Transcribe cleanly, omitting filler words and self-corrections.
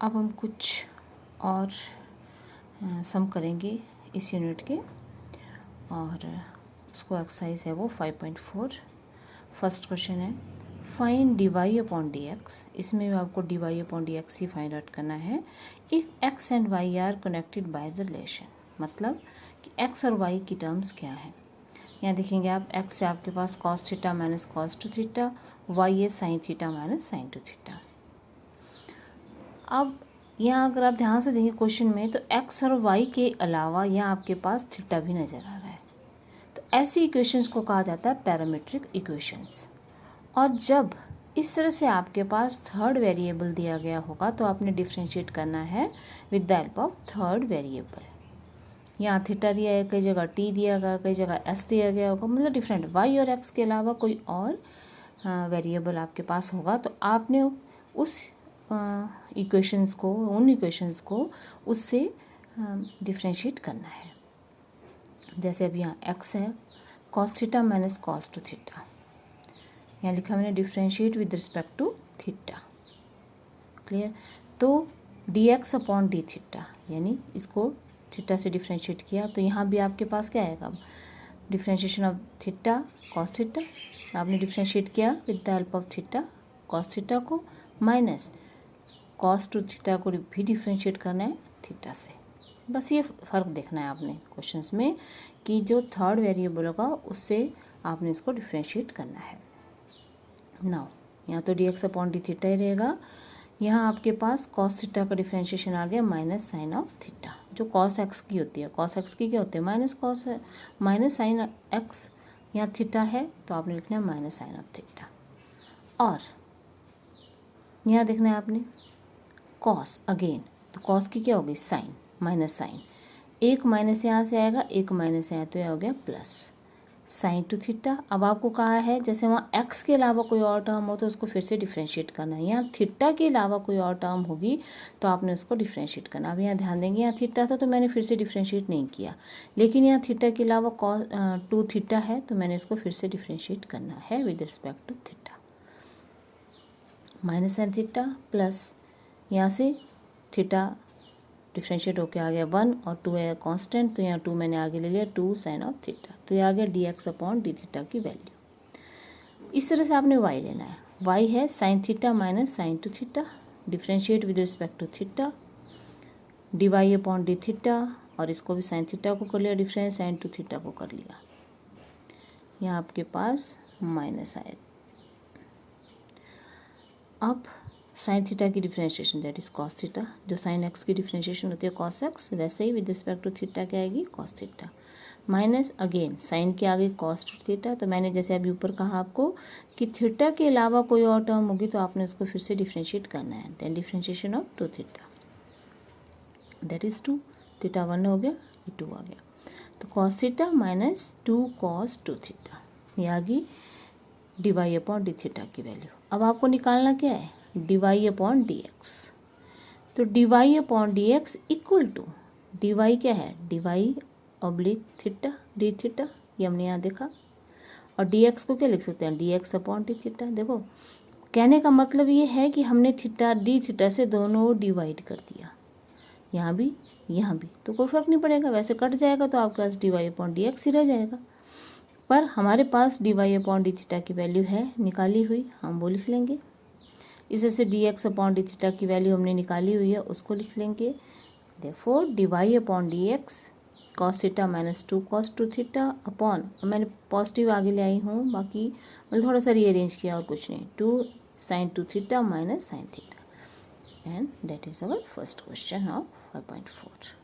अब हम कुछ और सम करेंगे इस यूनिट के, और उसको एक्सरसाइज है वो 5.4। फर्स्ट क्वेश्चन है फाइंड dy अपॉन dx। इसमें भी आपको dy अपॉन dx ही फाइंड आउट करना है। If x and y are connected by the relation, मतलब कि x और y की टर्म्स क्या है। यहाँ देखेंगे आप, x है आपके पास cos theta minus cos two theta, y है sine theta minus sine two theta. अब यहाँ अगर आप ध्यान से देखें क्वेश्चन में, तो x और y के अलावा यहाँ आपके पास थीटा भी नज़र आ रहा है। तो ऐसी इक्वेशंस को कहा जाता है पैरामीट्रिक इक्वेशंस। और जब इस तरह से आपके पास थर्ड वेरिएबल दिया गया होगा तो आपने डिफ्रेंशिएट करना है with the help of third variable. यहाँ थीटा दिया है, कई जगह टी दिया गया, कई जगह एस दिया गया होगा, मतलब डिफरेंट वाई और एक्स के अलावा कोई और वेरिएबल आपके पास होगा, तो आपने उस इक्वेशंस को, उन इक्वेशंस को उससे डिफ्रेंशिएट करना है। जैसे अब यहाँ एक्स है cos theta minus cos two theta, यहाँ लिखा मैंने differentiate with respect to theta. Clear. तो d x upon D theta, यानी इसको थीटा से डिफ्रेंशिएट किया, तो यहाँ भी आपके पास क्या आएगा, differentiation of theta cos theta. आपने डिफ्रेंशिएट किया with the help of theta cos theta को, माइनस कॉस टू थीटा को भी डिफ्रेंशिएट करना है थीटा से। बस ये फ़र्क देखना है आपने क्वेश्चंस में कि जो थर्ड वेरिएबल होगा उससे आपने इसको डिफ्रेंशिएट करना है। नाउ यहाँ तो d x upon D theta ही रहेगा। यहाँ आपके पास कॉस थीटा का डिफ्रेंशिएशन आ गया माइनस साइन ऑफ थीटा, जो कॉस एक्स की होती है। कॉस एक्स की क्या होती है, माइनस कॉस है, माइनस साइन एक्स। यहाँ थीटा है तो आपने लिखना है माइनस साइन ऑफ थीटा। और यहाँ देखना है आपने कॉस अगेन, तो कॉस की क्या होगी साइन, माइनस साइन, एक माइनस यहाँ से आएगा, एक माइनस यहाँ, तो यह हो गया प्लस साइन टू थीटा। अब आपको कहा है जैसे वहाँ एक्स के अलावा कोई और टर्म हो तो उसको फिर से डिफ्रेंशिएट करना है। यहाँ थीटा के अलावा कोई और टर्म होगी तो आपने उसको डिफ्रेंशिएट करना। अब यहाँ ध्यान देंगे, यहाँ थीटा था तो मैंने फिर से डिफ्रेंशिएट नहीं किया, लेकिन यहाँ थीटा के अलावा कॉस टू थीटा है तो मैंने इसको फिर से डिफ्रेंशिएट करना है with respect to theta. Minus sine theta plus यहाँ से थीटा डिफ्रेंशिएट होके आ गया 1 और 2 है कांस्टेंट, तो यहाँ 2 मैंने आगे ले लिया 2 साइन ऑफ थीटा, तो ये आ गया D x upon D theta की वैल्यू। इस तरह से आपने y लेना है। y है sine theta minus sine two theta, differentiate with respect to theta, D Y upon D theta, और इसको भी साइन थीटा को कर लिया डिफरेंस, साइन टू थीटा को कर लिया। यहाँ आपके पास माइनस आए। अब साइन थीटा की differentiation that is cos theta, जो साइन एक्स की डिफ्रेंशिएशन होती है कॉस एक्स, वैसे ही विद रिस्पेक्ट टू थीटा क्या आएगी cos theta, minus again sine के आगे कॉस टू थीटा। तो मैंने जैसे अभी ऊपर कहा आपको कि थीटा के अलावा कोई और टर्म होगी तो आपने उसको फिर से डिफ्रेंशिएट करना है। Then differentiation of two theta that is 2, theta 1 हो गया, ये 2 आ गया, तो cos theta minus 2 cos two theta, ये आ गई d Y upon D theta की वैल्यू। अब आपको निकालना क्या है, d Y upon D x. तो d Y upon D x equal to, d y क्या है, d y oblique theta d theta, ये हमने यहाँ देखा, और डी एक्स को क्या लिख सकते हैं, D x upon D theta. देखो कहने का मतलब ये है कि हमने थीटा डी थीटा से दोनों डिवाइड कर दिया, यहाँ भी यहाँ भी, तो कोई फ़र्क नहीं पड़ेगा, वैसे कट जाएगा तो आपके पास d Y upon D x ही रह जाएगा। पर हमारे पास d Y upon D theta की वैल्यू है निकाली हुई, हम वो लिख लेंगे। इस तरह से D x upon D theta की वैल्यू हमने निकाली हुई है, उसको लिख लेंगे। Therefore D Y upon D X cos theta minus 2 cos two theta upon, मैंने पॉजिटिव आगे ले आई हूँ, बाकी मैंने थोड़ा सा रीअरेंज किया और कुछ नहीं, 2 sign two theta minus sine theta, and that is our first question of 5.4।